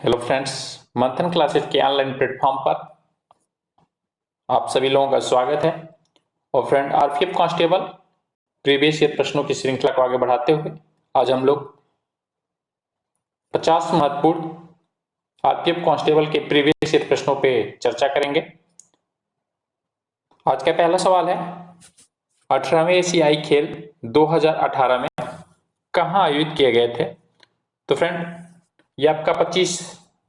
Hello friends, मंथन classes के online platform पर आप सभी लोगों का स्वागत है। और friend, RPF constable previous year प्रश्नों की श्रृंखला को आगे बढ़ाते हुए आज हम लोग 50 महत्वपूर्ण आरपीएफ कांस्टेबल के प्रीवियस ईयर प्रश्नों पे चर्चा करेंगे। आज का पहला सवाल है, 18वें एशियाई खेल 2018 में कहाँ आयोजित किए गए थे? तो फ्रेंड, ये आपका 25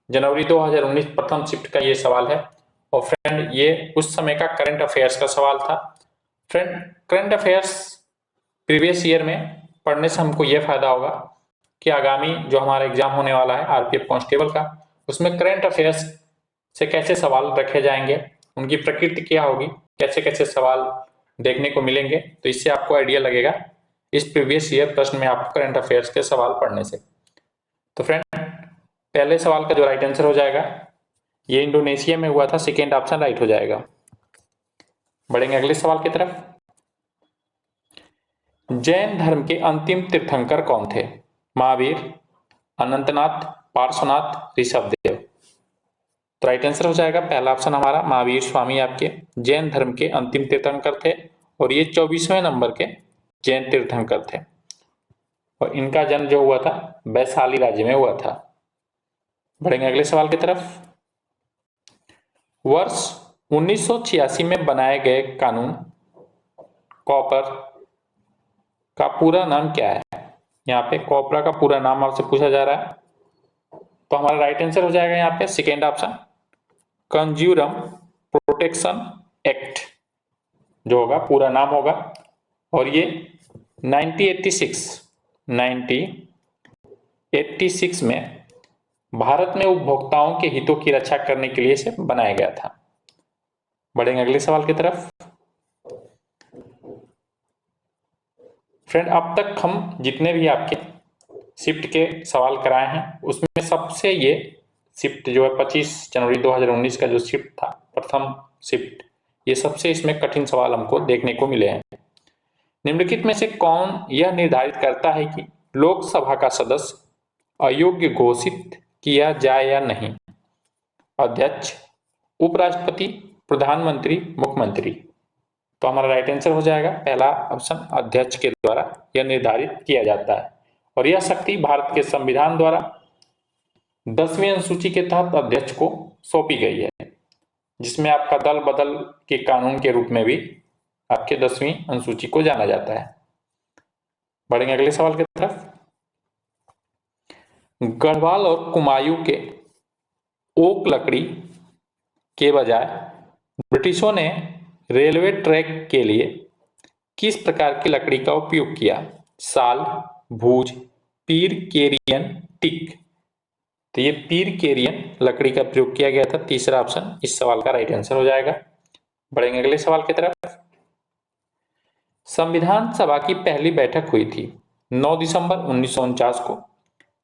जनवरी 2019 प्रथम शिफ्ट का ये सवाल है। और फ्रेंड, ये उस समय का करंट अफेयर्स का सवाल था। Friend, current affairs previous year में पढ़ने से हमको ये फायदा होगा कि आगामी जो हमारा एग्जाम होने वाला है आरपीएफ कांस्टेबल का, उसमें करंट अफेयर्स से कैसे सवाल रखे जाएंगे, उनकी प्रकृति क्या होगी, कैसे कैसे सवाल देखने को मिलेंगे, तो इससे आपको आइडिया लगेगा इस प्रीवियस ईयर प्रश्न में आपको करंट अफेयर्स के सवाल पढ़ने से। तो फ्रेंड, पहले सवाल का जो राइट आंसर हो जाएगा, ये इंडोनेशिया में हुआ था, सेकेंड ऑप्शन राइट हो जाएगा। बढ़ेंगे अगले सवाल की तरफ। जैन धर्म के अंतिम तीर्थंकर कौन थे? महावीर, अनंतनाथ, पार्श्वनाथ, ऋषभदेव। तो राइट आंसर हो जाएगा पहला ऑप्शन हमारा, महावीर स्वामी आपके जैन धर्म के अंतिम तीर्थंकर थे और ये 24वें नंबर के जैन तीर्थंकर थे। और इनका जन्म जो हुआ था वैशाली राज्य में हुआ था। बढ़ेंगे अगले सवाल की तरफ। वर्ष 1986 में बनाए गए कानून कॉपर का पूरा नाम क्या है? यहाँ पे कॉपरा का पूरा नाम आपसे पूछा जा रहा है, तो हमारा राइट आंसर हो जाएगा यहाँ पे second option, consumer protection act जो होगा पूरा नाम होगा। और ये 1986 में भारत में उपभोक्ताओं के हितों की रक्षा करने के लिए इसे बनाया गया था। बढ़ेंगे अगले सवाल की तरफ। फ्रेंड, अब तक हम जितने भी आपके शिफ्ट के सवाल कराए हैं उसमें सबसे ये शिफ्ट जो है 25 जनवरी 2019 का जो शिफ्ट था प्रथम शिफ्ट, ये सबसे इसमें कठिन सवाल हमको देखने को मिले हैं। निम्नलिखित में से कौन यह निर्धारित करता है कि लोकसभा का सदस्य अयोग्य घोषित किया जाए या नहीं? अध्यक्ष, उपराष्ट्रपति, प्रधानमंत्री, मुख्यमंत्री। तो हमारा राइट आंसर हो जाएगा पहला ऑप्शन, अध्यक्ष के द्वारा यह निर्धारित किया जाता है। और यह शक्ति भारत के संविधान द्वारा 10वीं अनुसूची के तहत अध्यक्ष को सौंपी गई है, जिसमें आपका दल बदल के कानून के रूप में भी आपके 10वीं अनुसूची को जाना जाता है। बढ़ेंगे अगले सवाल की तरफ। गढ़वाल और कुमायूं के ओक लकड़ी के बजाय ब्रिटिशों ने रेलवे ट्रैक के लिए किस प्रकार की लकड़ी का उपयोग किया? साल, भूज, पीर केरियन, टिक। तो ये पीर केरियन लकड़ी का प्रयोग किया गया था, तीसरा ऑप्शन इस सवाल का राइट आंसर हो जाएगा। बढ़ेंगे अगले सवाल की तरफ। संविधान सभा की पहली बैठक हुई थी 9 दिसंबर 1949 को,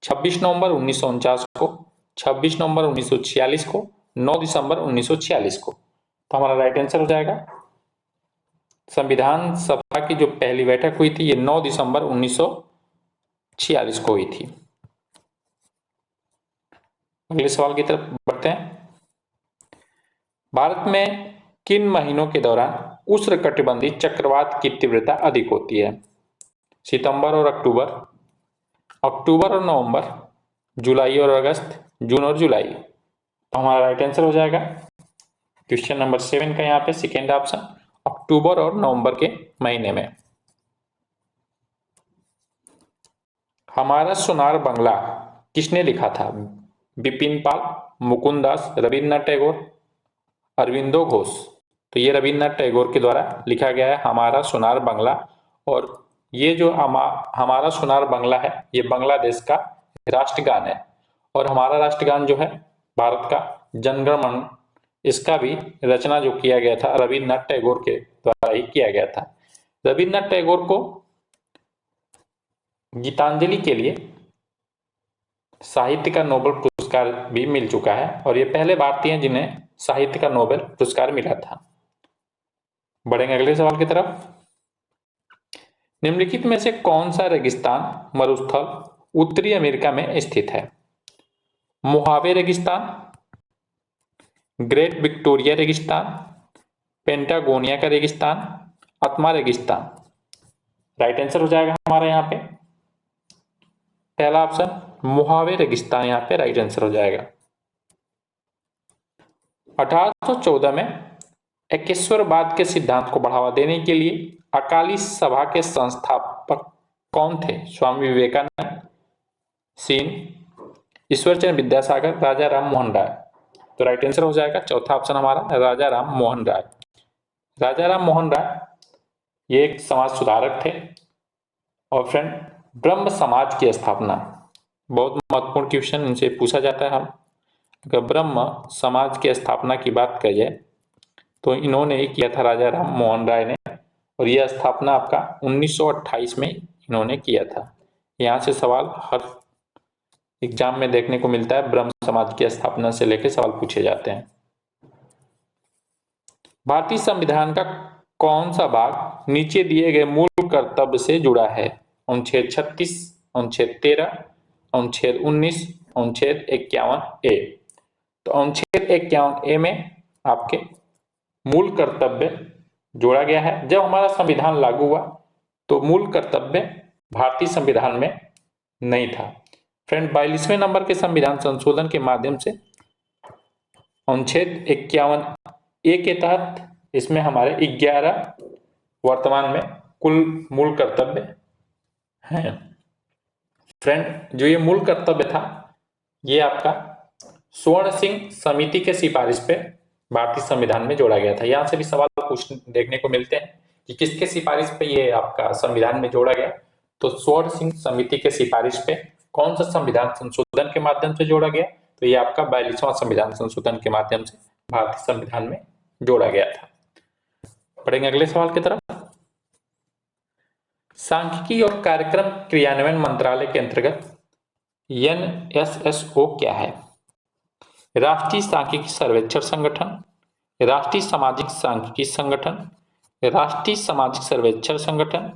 26 नवंबर 1949 को, 26 नवंबर 1946 को, 9 दिसंबर 1946 को। तो हमारा राइट आंसर हो जाएगा, संविधान सभा की जो पहली बैठक हुई थी ये 9 दिसंबर 1946 को हुई थी। अगले सवाल की तरफ बढ़ते हैं। भारत में किन महीनों के दौरान उष्णकटिबंधीय चक्रवात की तीव्रता अधिक होती है? सितंबर और अक्टूबर, अक्टूबर और नवंबर, जुलाई और अगस्त, जून और जुलाई। तो हमारा राइट आंसर हो जाएगा क्वेश्चन नंबर 7 का यहाँ पे सेकेंड ऑप्शन, अक्टूबर और नवंबर के महीने में। हमारा सोनार बंगला किसने लिखा था? बिपिन पाल, मुकुंद दास, रविन्द्रनाथ टैगोर, अरविंदो घोष। तो ये रविन्द्रनाथ टैगोर के द्वारा लिखा गया है हमारा सोनार बंगला। और ये जो हमारा सोनार बंगला है ये बांग्लादेश का राष्ट्रगान है। और हमारा राष्ट्रगान जो है भारत का जनगण मन, इसका भी रचना जो किया गया था रविन्द्रनाथ टैगोर के द्वारा ही किया गया था। रविन्द्रनाथ टैगोर को गीतांजलि के लिए साहित्य का नोबेल पुरस्कार भी मिल चुका है और ये पहले भारतीय हैं जिन्हें साहित्य का नोबेल पुरस्कार मिला था। बढ़ेंगे अगले सवाल की तरफ। निम्नलिखित में से कौन सा रेगिस्तान मरुस्थल उत्तरी अमेरिका में स्थित है? मोहावे रेगिस्तान, ग्रेट विक्टोरिया रेगिस्तान, पेंटागोनिया का रेगिस्तान, अत्मा रेगिस्तान। राइट आंसर हो जाएगा हमारा यहाँ पे पहला ऑप्शन मोहावे रेगिस्तान, यहाँ पे राइट आंसर हो जाएगा। 1814 में एकेश्वरवाद के सिद्धांत को बढ़ावा देने के लिए अकाली सभा के संस्थापक कौन थे? स्वामी विवेकानंद, सीन, ईश्वरचंद्र विद्यासागर, राजा राम मोहन राय। तो राइट आंसर हो जाएगा चौथा ऑप्शन हमारा राजा राम मोहन राय। राजा राम मोहन राय ये एक समाज सुधारक थे। और फ्रेंड ब्रह्म समाज की स्थापना, बहुत महत्वपूर्ण क्वेश्चन इनसे पूछा जाता है। हम अगर ब्रह्म समाज की स्थापना की बात करिए तो इन्होंने ही किया था, राजा राम मोहन राय ने। और यह स्थापना आपका 1928 में इन्होंने किया था। यहाँ से सवाल हर एग्जाम में देखने को मिलता है, ब्रह्म समाज की स्थापना से लेकर सवाल पूछे जाते हैं। भारतीय संविधान का कौन सा भाग नीचे दिए गए मूल कर्तव्य से जुड़ा है? अनुच्छेद 36, अनुच्छेद 13, अनुच्छेद 19, अनुच्छेद 51A। तो अनुच्छेद 51A में आपके मूल कर्तव्य जोड़ा गया है। जब हमारा संविधान लागू हुआ तो मूल कर्तव्य भारतीय संविधान में नहीं था। फ्रेंड 42वें नंबर के संविधान संशोधन के माध्यम से अनुच्छेद 51A के तहत इसमें हमारे 11 वर्तमान में कुल मूल कर्तव्य हैं। फ्रेंड जो ये मूल कर्तव्य था ये आपका स्वर्ण सिंह समिति के सिफारिश पे भारतीय संविधान में जोड़ा गया था। यहाँ से भी सवाल पूछ देखने को मिलते हैं कि किसके सिफारिश पे ये आपका संविधान में जोड़ा गया। तो स्वर्ण सिंह समिति के सिफारिश पे कौन सा संविधान संशोधन के माध्यम से जोड़ा गया? तो ये आपका 42वां संविधान संशोधन के माध्यम से भारतीय संविधान में जोड़ा गया था। पढ़ेंगे अगले सवाल की तरफ। सांख्यिकी और कार्यक्रम क्रियान्वयन मंत्रालय के अंतर्गत NSSO क्या है? राष्ट्रीय सांख्यिकी सर्वेक्षण संगठन, राष्ट्रीय सामाजिक सांख्यिकी संगठन, राष्ट्रीय सामाजिक सर्वेक्षण संगठन,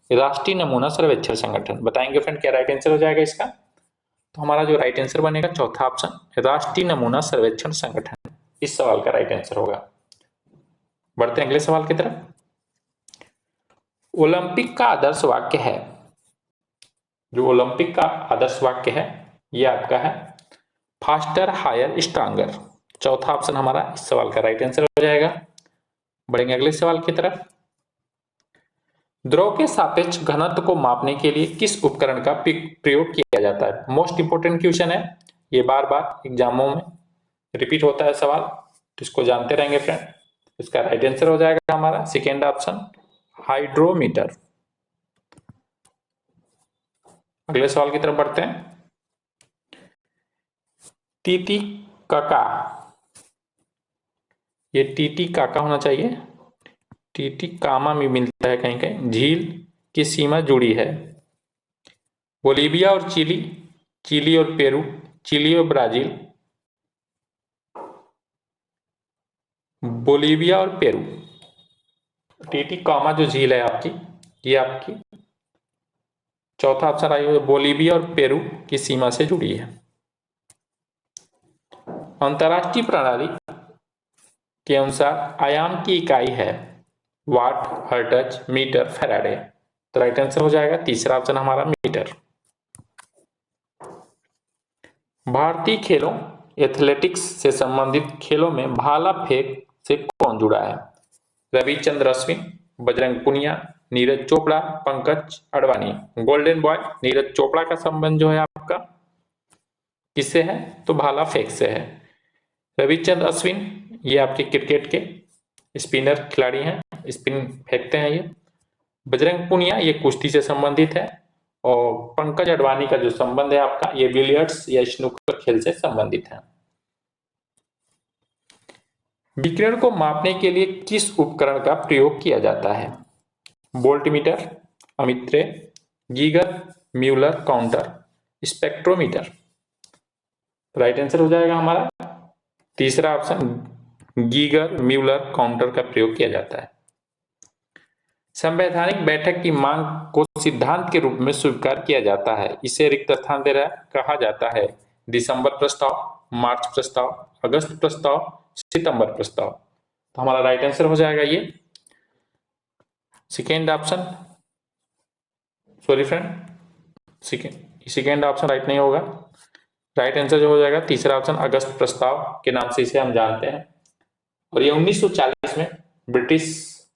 राष्ट्रीय नमूना सर्वेक्षण संगठन। बताएंगे फ्रेंड क्या राइट आंसर हो जाएगा इसका? तो हमारा जो राइट आंसर बनेगा चौथा ऑप्शन राष्ट्रीय नमूना सर्वेक्षण संगठन इस सवाल का राइट आंसर होगा। बढ़ते हैं अगले सवाल की तरफ। ओलंपिक का आदर्श वाक्य है, जो ओलंपिक का आदर्श वाक्य है ये आपका है फास्टर हायर स्ट्रांगर। चौथा ऑप्शन हमारा इस सवाल का राइट आंसर हो जाएगा। बढ़ेंगे अगले सवाल की तरफ। द्रव के सापेक्ष घनत्व को मापने के लिए किस उपकरण का प्रयोग किया जाता है? मोस्ट इंपोर्टेंट क्वेश्चन है, ये बार बार एग्जामों में रिपीट होता है सवाल, तो इसको जानते रहेंगे फ्रेंड। इसका राइट आंसर हो जाएगा हमारा सेकेंड ऑप्शन हाइड्रोमीटर। अगले सवाल की तरफ बढ़ते हैं। टीटी काका, ये टीटी काका होना चाहिए, टीटी कामा में मिलता है कहीं कहीं। झील की सीमा जुड़ी है बोलीविया और चिली, चिली और पेरू, चिली और ब्राजील, बोलीविया और पेरू। टीटी कामा जो झील है आपकी ये आपकी चौथा ऑप्शन आई बोलीविया और पेरू की सीमा से जुड़ी है। अंतरराष्ट्रीय प्रणाली के अनुसार आयाम की इकाई है वाट, हर्ट्ज, मीटर, फैराडे। तो राइट आंसर हो जाएगा तीसरा ऑप्शन हमारा मीटर। भारतीय खेलों एथलेटिक्स से संबंधित खेलों में भाला फेंक से कौन जुड़ा है? रविचंद्र अश्विन, बजरंग पुनिया, नीरज चोपड़ा, पंकज अडवाणी। गोल्डन बॉय नीरज चोपड़ा का संबंध जो है आपका किससे है? तो भाला फेंक से है। रविचंद्र अश्विन ये आपके क्रिकेट के स्पिनर खिलाड़ी हैं, स्पिन फेंकते हैं ये। बजरंग पुनिया ये कुश्ती से संबंधित है। और पंकज अडवाणी का जो संबंध है आपका ये बिलियर्ड्स या स्नूकर खेल से संबंधित है। विकिरण को मापने के लिए किस उपकरण का प्रयोग किया जाता है? Voltmeter, ammeter, Geiger, Muller counter, spectrometer. Right answer हो जाएगा हमारा तीसरा ऑप्शन गीगर म्यूलर काउंटर का प्रयोग किया जाता है। संवैधानिक बैठक की मांग को सिद्धांत के रूप में स्वीकार किया जाता है, इसे रिक्त स्थान दे रहा कहा जाता है। दिसंबर प्रस्ताव, मार्च प्रस्ताव, अगस्त प्रस्ताव, सितंबर प्रस्ताव। तो हमारा राइट आंसर हो जाएगा ये second option. Sorry friend, second option right नहीं होगा। राइट आंसर जो हो जाएगा तीसरा ऑप्शन अगस्त प्रस्ताव के नाम से इसे हम जानते हैं। और ये 1940 में ब्रिटिश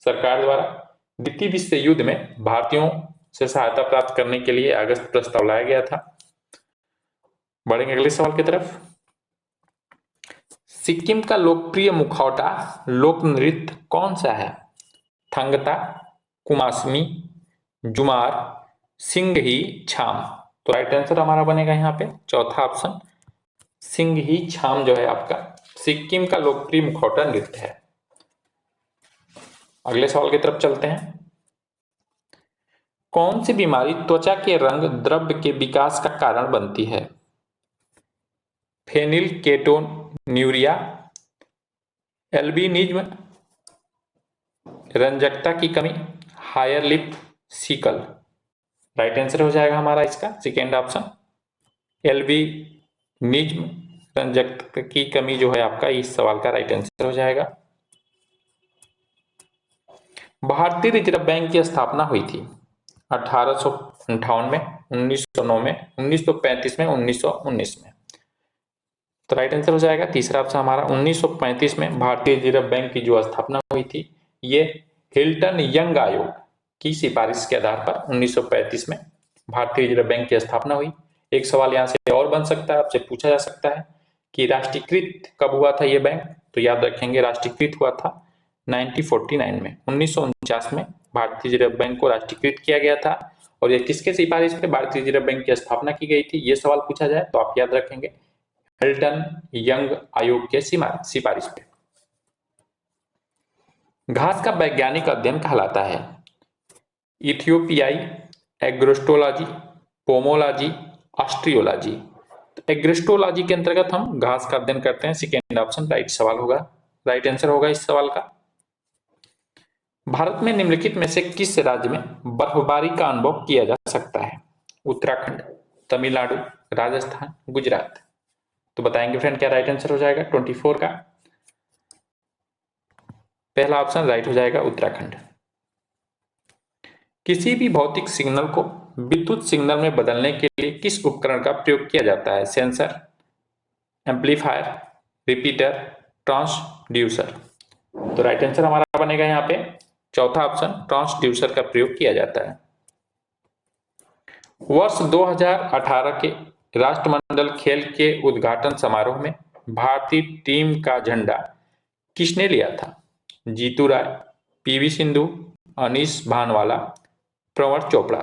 सरकार द्वारा द्वितीय विश्व युद्ध में भारतीयों से सहायता प्राप्त करने के लिए अगस्त प्रस्ताव लाया गया था। बढ़ेंगे अगले सवाल की तरफ। सिक्किम का लोकप्रिय मुखौटा लोक नृत्य कौन सा है? थंगता, कुमासमी, जुमार, सिंघही छाम। तो राइट आंसर हमारा बनेगा यहाँ पे चौथा ऑप्शन सिंघही छाम जो है आपका सिक्किम का लोकप्रिय मुखौटा नृत्य है। अगले सवाल की तरफ चलते हैं। कौन सी बीमारी त्वचा के रंग द्रव्य के विकास का कारण बनती है? फेनिलकेटोन्यूरिया, एल्बिनिज्म, रंजकता की कमी, hare lip sickle. Right answer हो जाएगा हमारा इसका सेकेंड ऑप्शन एल्बिनिज्म, रंजकता की कमी जो है आपका इस सवाल का राइट आंसर हो जाएगा। भारतीय रिजर्व बैंक की स्थापना हुई थी 1858 में, 1909 में, 1935 में, 1919 में। तो राइट आंसर हो जाएगा तीसरा ऑप्शन हमारा 1935 में भारतीय रिजर्व बैंक की जो स्थापना हुई थी ये हिल्टन यंग आयोग की सिफारिश के आधार पर 1935 में भारतीय रिजर्व बैंक की स्थापना हुई। एक सवाल यहाँ से और बन सकता है, आपसे पूछा जा सकता है कि राष्ट्रीयकृत कब हुआ था ये बैंक? तो याद रखेंगे राष्ट्रीयकृत हुआ था 1949 में, 1949 में भारतीय रिजर्व बैंक को राष्ट्रीयकृत किया गया था। और ये किसके सिफारिश पे भारतीय रिजर्व बैंक की स्थापना की गई थी ये सवाल पूछा जाए तो आप याद रखेंगे हिल्टन यंग आयोग के सिफारिश पे। घास का वैज्ञानिक अध्ययन कहलाता है इथियोपियाई, एग्रोस्टोलॉजी, पोमोलॉजी, ऑस्ट्रियोलॉजी। तो एग्रोस्टोलॉजी के अंतर्गत हम घास का अध्ययन करते हैं। सेकेंड ऑप्शन राइट सवाल होगा, राइट आंसर होगा इस सवाल का। भारत में निम्नलिखित में से किस राज्य में बर्फबारी का अनुभव किया जा सकता है? उत्तराखंड, तमिलनाडु, राजस्थान, गुजरात। तो बताएंगे फ्रेंड क्या राइट आंसर हो जाएगा 24 का? पहला ऑप्शन राइट हो जाएगा उत्तराखंड। किसी भी भौतिक सिग्नल को विद्युत सिग्नल में बदलने के लिए किस उपकरण का प्रयोग किया जाता है? Sensor, amplifier, repeater, transducer. तो राइट आंसर हमारा बनेगा यहाँ पे चौथा ऑप्शन ट्रांसड्यूसर का प्रयोग किया जाता है। वर्ष 2018 के राष्ट्रमंडल खेल के उद्घाटन समारोह में भारतीय टीम का झंडा किसने लिया था? जीतू राय, पीवी सिंधु, अनीश भानवाला, प्रवर चोपड़ा।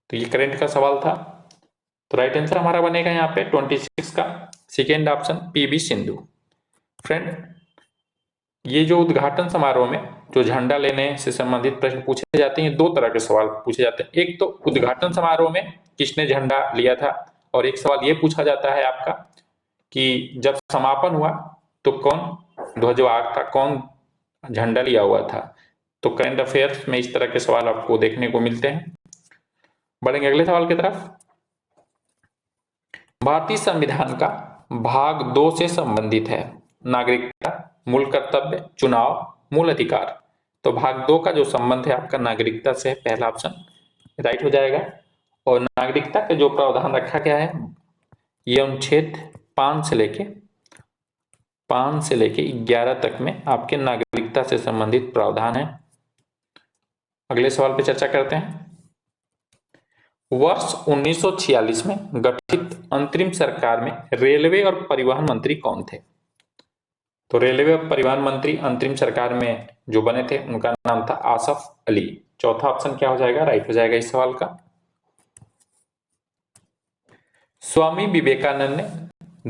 तो ये करंट का सवाल था। तो राइट आंसर हमारा बनेगा यहाँ पे 26 का second option PV Sindhu. Friend ये जो उद्घाटन समारोह में जो झंडा लेने से संबंधित प्रश्न पूछे जाते हैं, दो तरह के सवाल पूछे जाते हैं। एक तो उद्घाटन समारोह में किसने झंडा लिया था, और एक सवाल ये पूछा जाता है आपका कि जब समापन हुआ तो कौन ध्वजवाहक था, कौन झंडा लिया हुआ था। तो करंट अफेयर्स में इस तरह के सवाल आपको देखने को मिलते हैं। बढ़ेंगे अगले सवाल की तरफ। भारतीय संविधान का भाग 2 से संबंधित है नागरिकता, मूल कर्तव्य, चुनाव, मूल अधिकार। तो भाग 2 का जो संबंध है आपका नागरिकता से है, पहला ऑप्शन राइट हो जाएगा। और नागरिकता का जो प्रावधान रखा गया है ये अनुच्छेद 5 से लेके 11 तक में आपके नागरिकता से संबंधित प्रावधान है। अगले सवाल पे चर्चा करते हैं। वर्ष 1946 में गठित अंतरिम सरकार में रेलवे और परिवहन मंत्री कौन थे? तो रेलवे और परिवहन मंत्री अंतरिम सरकार में जो बने थे उनका नाम था आसफ अली। चौथा ऑप्शन क्या हो जाएगा? राइट हो जाएगा इस सवाल का। स्वामी विवेकानंद ने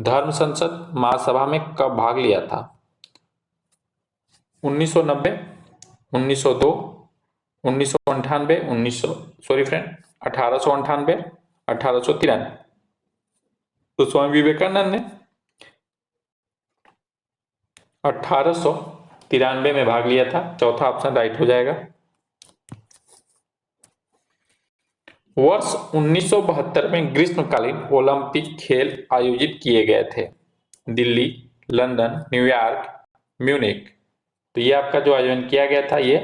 धर्म संसद महासभा में कब भाग लिया था? 1990, 1902, 1998, 1898, 1893। तो स्वामी विवेकानंद ने 1893 में भाग लिया था। चौथा ऑप्शन राइट हो जाएगा। वर्ष 1972 में ग्रीष्मकालीन ओलंपिक खेल आयोजित किए गए थे। Delhi, London, New York, Munich. तो ये आपका जो आयोजन किया गया था ये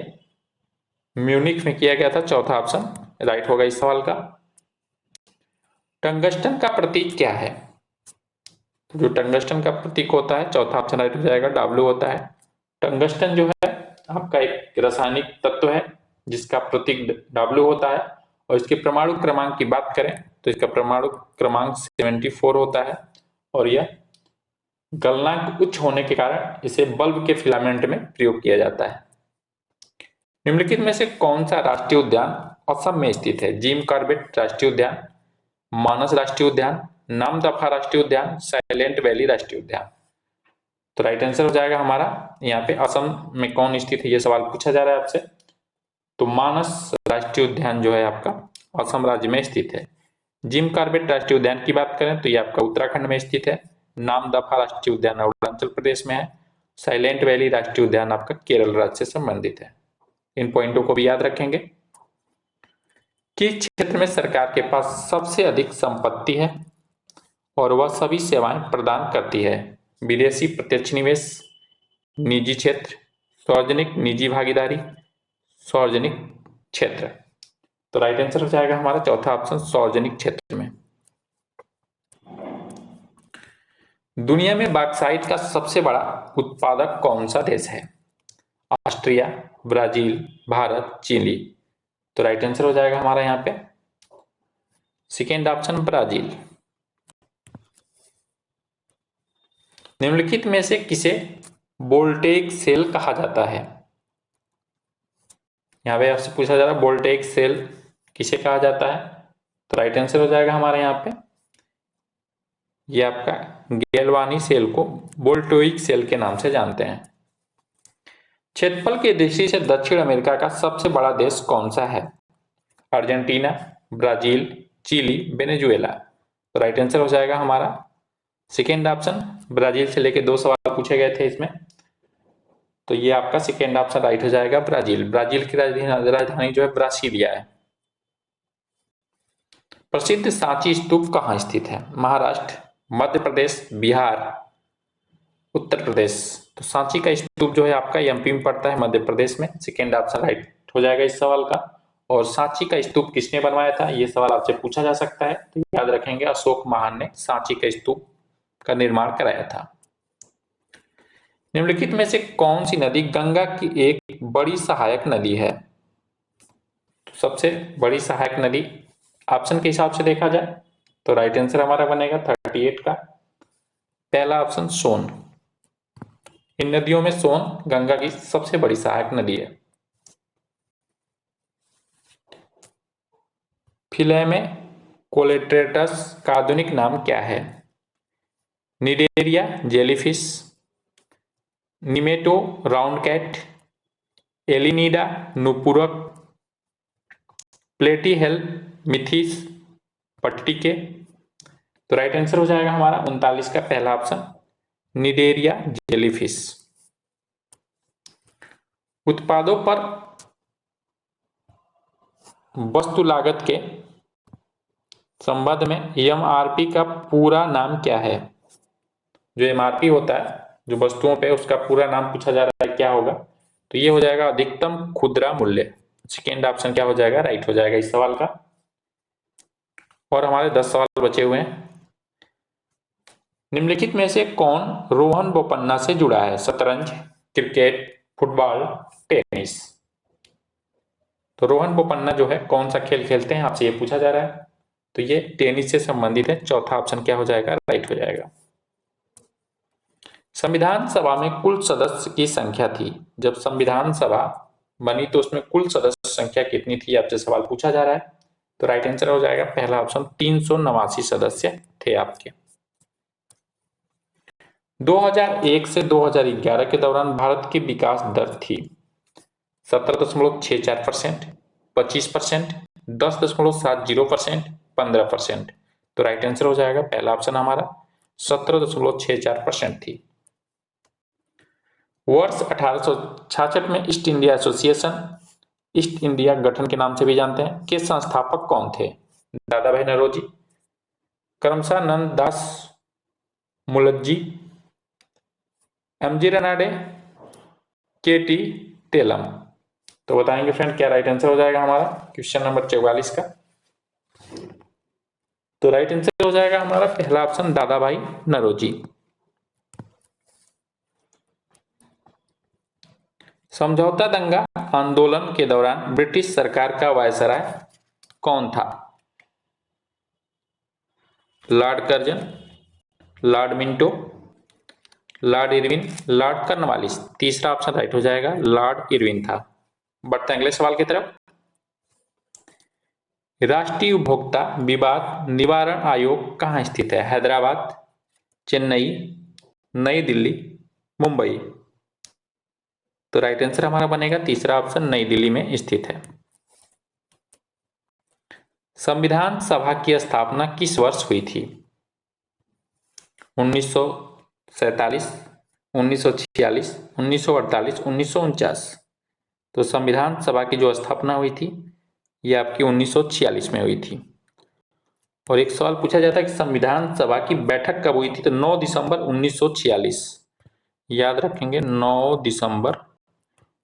म्यूनिक में किया गया था। चौथा ऑप्शन राइट होगा इस सवाल का। टंगस्टन का प्रतीक क्या है? जो टंगस्टन का प्रतीक होता है, चौथा ऑप्शन राइट हो जाएगा, डब्ल्यू होता है। टंगस्टन जो है आपका एक रासायनिक तत्व है जिसका प्रतीक डब्ल्यू होता है, और इसके परमाणु क्रमांक की बात करें तो इसका परमाणु क्रमांक 74 होता है, और यह गलनांक उच्च होने के कारण इसे बल्ब के फिलामेंट में प्रयोग किया जाता है। निम्नलिखित में से कौन सा राष्ट्रीय उद्यान असम में स्थित है? जिम कॉर्बेट राष्ट्रीय उद्यान, मानस राष्ट्रीय उद्यान, नामदफा राष्ट्रीय उद्यान, साइलेंट वैली राष्ट्रीय उद्यान। तो राइट आंसर हो जाएगा हमारा यहाँ पे असम में कौन स्थित है, ये सवाल पूछा जा रहा है आपसे। तो मानस राष्ट्रीय उद्यान जो है आपका असम राज्य में स्थित है। जिम कॉर्बेट राष्ट्रीय उद्यान की बात करें तो ये आपका उत्तराखंड में स्थित है। नामदफा राष्ट्रीय उद्यान अरुणाचल प्रदेश में है। साइलेंट वैली राष्ट्रीय उद्यान आपका केरल राज्य से संबंधित है। इन पॉइंटों को भी याद रखेंगे। किस क्षेत्र में सरकार के पास सबसे अधिक संपत्ति है और वह सभी सेवाएं प्रदान करती है? विदेशी प्रत्यक्ष निवेश, निजी क्षेत्र, सार्वजनिक निजी भागीदारी, सार्वजनिक क्षेत्र। तो राइट आंसर हो जाएगा हमारा चौथा ऑप्शन, सार्वजनिक क्षेत्र में। दुनिया में बॉक्साइट का सबसे बड़ा उत्पादक कौन सा देश है? Austria, Brazil, Bharat, Chile. तो राइट आंसर हो जाएगा हमारा यहाँ पे सेकेंड ऑप्शन, ब्राजील। निम्नलिखित में से किसे वोल्टेइक सेल कहा जाता है? यहाँ पे आपसे पूछा जा रहा है वोल्टेइक सेल किसे कहा जाता है? तो राइट आंसर हो जाएगा हमारे यहाँ पे ये आपका गैल्वानी सेल को वोल्टेइक सेल के नाम से जानते हैं। क्षेत्रफल की दृष्टि से दक्षिण अमेरिका का सबसे बड़ा देश कौन सा है? Argentina, Brazil, Chile, Venezuela. तो राइट आंसर हो जाएगा हमारा सेकेंड ऑप्शन, ब्राजील से लेके 2 सवाल पूछे गए थे इसमें, तो ये आपका सेकेंड ऑप्शन राइट हो जाएगा, ब्राजील। ब्राजील की राजधानी जो है ब्रासिलिया है। प्रसिद्ध सांची स्तूप कहाँ स्थित है? महाराष्ट्र, मध्य प्रदेश, बिहार, उत्तर प्रदेश। तो सांची का स्तूप जो है आपका एमपी में पड़ता है, मध्य प्रदेश में। सेकेंड ऑप्शन राइट हो जाएगा इस सवाल का। और सांची का स्तूप किसने बनवाया था, ये सवाल आपसे पूछा जा सकता है, तो याद रखेंगे अशोक महान ने सांची का स्तूप का निर्माण कराया था। निम्नलिखित में से कौन सी नदी गंगा की एक बड़ी सहायक नदी है? तो सबसे बड़ी सहायक नदी ऑप्शन के हिसाब से देखा जाए तो राइट आंसर हमारा बनेगा 38 का पहला ऑप्शन, सोन। इन नदियों में सोन गंगा की सबसे बड़ी सहायक नदी है। फिलेमे कोलेट्रेटस का आधुनिक नाम क्या है? Cnidaria jellyfish, Nematoda round cat, एलिनीडा नुपुरक, प्लेटीहेल मिथिस पट्टिके। तो राइट आंसर हो जाएगा हमारा 39 का पहला ऑप्शन, निडेरिया जेलीफिश। उत्पादों पर वस्तु लागत के संबंध में एमआरपी का पूरा नाम क्या है? जो एमआरपी होता है जो वस्तुओं पे, उसका पूरा नाम पूछा जा रहा है, क्या होगा? तो ये हो जाएगा अधिकतम खुदरा मूल्य। सेकेंड ऑप्शन क्या हो जाएगा, राइट हो जाएगा इस सवाल का। और हमारे 10 सवाल बचे हुए हैं। निम्नलिखित में से कौन रोहन बोपन्ना से जुड़ा है? शतरंज, क्रिकेट, फुटबॉल, टेनिस। तो रोहन बोपन्ना जो है कौन सा खेल खेलते हैं, आपसे ये पूछा जा रहा है, तो ये टेनिस से संबंधित है। चौथा ऑप्शन क्या हो जाएगा, राइट हो जाएगा। संविधान सभा में कुल सदस्य की संख्या थी, जब संविधान सभा बनी तो उसमें कुल सदस्य संख्या कितनी थी, आपसे सवाल पूछा जा रहा है। तो राइट आंसर हो जाएगा पहला ऑप्शन, 389 सदस्य थे आपके। 2001 से 2011 के दौरान भारत की विकास दर थी 17.64%, 25%, 10.70%, 15%। तो राइट आंसर हो जाएगा पहला ऑप्शन हमारा 17.64% थी। वर्ष 1866 में east India association, east India गठन के नाम से भी जानते हैं, के संस्थापक कौन थे? दादा भाई नौरोजी, करमसा नंद दास मुलज्जी, एमजी रनाडे, केटी तेलम। तो बताएंगे फ्रेंड क्या राइट आंसर हो जाएगा हमारा क्वेश्चन नंबर 44 का। तो राइट आंसर हो जाएगा हमारा पहला ऑप्शन दादा भाई नौरोजी। समझौता दंगा आंदोलन के दौरान ब्रिटिश सरकार का वायसराय कौन था? Lord Curzon, Lord Minto, Lord Irwin, Lord Cornwallis. तीसरा ऑप्शन राइट हो जाएगा, लॉर्ड इरविन था। बढ़ते हैं अगले सवाल की तरफ। राष्ट्रीय उपभोक्ता विवाद निवारण आयोग कहाँ स्थित है? हैदराबाद, चेन्नई, नई दिल्ली, मुंबई। तो राइट आंसर हमारा बनेगा तीसरा ऑप्शन, नई दिल्ली में स्थित है। संविधान सभा की स्थापना किस वर्ष हुई थी? 1947, 1946, 1948, 1949। तो संविधान सभा की जो स्थापना हुई थी ये आपकी 1946 में हुई थी। और एक सवाल पूछा जाता है कि संविधान सभा की बैठक कब हुई थी? तो 9 दिसंबर 1946। याद रखेंगे 9 दिसंबर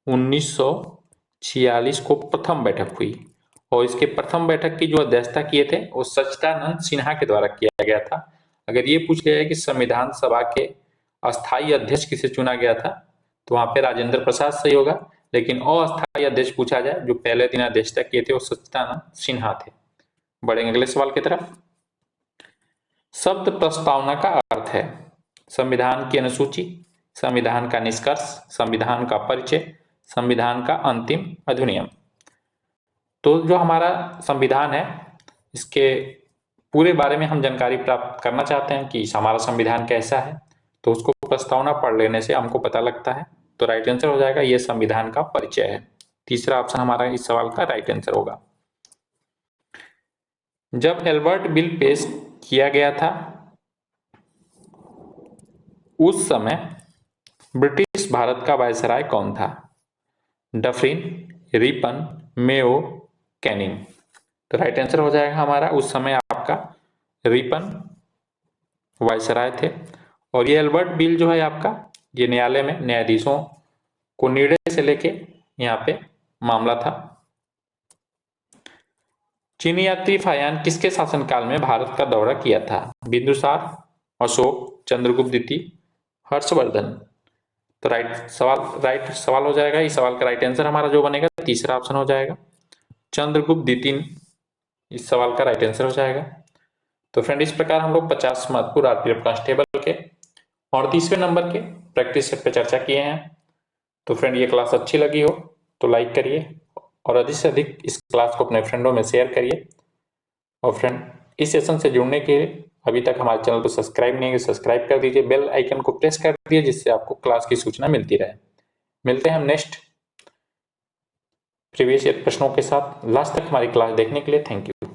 1946 को प्रथम बैठक हुई। और इसके प्रथम बैठक की जो अध्यक्षता किए थे वो सच्चिदानंद सिन्हा के द्वारा किया गया था। अगर ये पूछ लिया कि संविधान सभा के अस्थायी अध्यक्ष किसे चुना गया था तो वहां पे राजेंद्र प्रसाद सही होगा। लेकिन अस्थायी अध्यक्ष पूछा जाए जो पहले दिन अध्यक्षता किए थे वो सच्चिदानंद सिन्हा थे। बढ़ेंगे अगले सवाल की तरफ। शब्द प्रस्तावना का अर्थ है संविधान की अनुसूची, संविधान का निष्कर्ष, संविधान का परिचय, संविधान का अंतिम अधिनियम। तो जो हमारा संविधान है इसके पूरे बारे में हम जानकारी प्राप्त करना चाहते हैं कि हमारा संविधान कैसा है, तो उसको प्रस्तावना पढ़ लेने से हमको पता लगता है। तो राइट आंसर हो जाएगा ये संविधान का परिचय है। तीसरा ऑप्शन हमारा इस सवाल का राइट आंसर होगा। जब एल्बर्ट बिल पेश किया गया था उस समय ब्रिटिश भारत का वायसराय कौन था? Dufferin, Ripon, Mayo, Canning. तो राइट आंसर हो जाएगा हमारा उस समय आपका रिपन वायसराय थे। और ये एल्बर्ट बिल जो है आपका ये न्यायालय में न्यायाधीशों को निर्णय से लेके यहाँ पे मामला था। चीनी यात्री फायान किसके शासनकाल में भारत का दौरा किया था? बिंदुसार, अशोक, चंद्रगुप्त द्वितीय, हर्षवर्धन। तो राइट सवाल हो जाएगा। इस सवाल का राइट आंसर हमारा जो बनेगा तीसरा ऑप्शन हो जाएगा, चंद्रगुप्त द्वितीय इस सवाल का राइट आंसर हो जाएगा। तो फ्रेंड इस प्रकार हम लोग 50 महत्वपूर्ण आरपीएफ कांस्टेबल के 38वें नंबर के प्रैक्टिस सेट पे चर्चा किए हैं। तो फ्रेंड ये क्लास अच्छी लगी हो तो लाइक करिए और अधिक से अधिक इस क्लास को अपने फ्रेंडों में शेयर करिए। और फ्रेंड इस सेशन से जुड़ने के लिए अभी तक हमारे चैनल को सब्सक्राइब नहीं है सब्सक्राइब कर दीजिए, बेल आइकन को प्रेस कर दीजिए जिससे आपको क्लास की सूचना मिलती रहे। मिलते हैं हम नेक्स्ट प्रीवियस ईयर प्रश्नों के साथ। लास्ट तक हमारी क्लास देखने के लिए थैंक यू।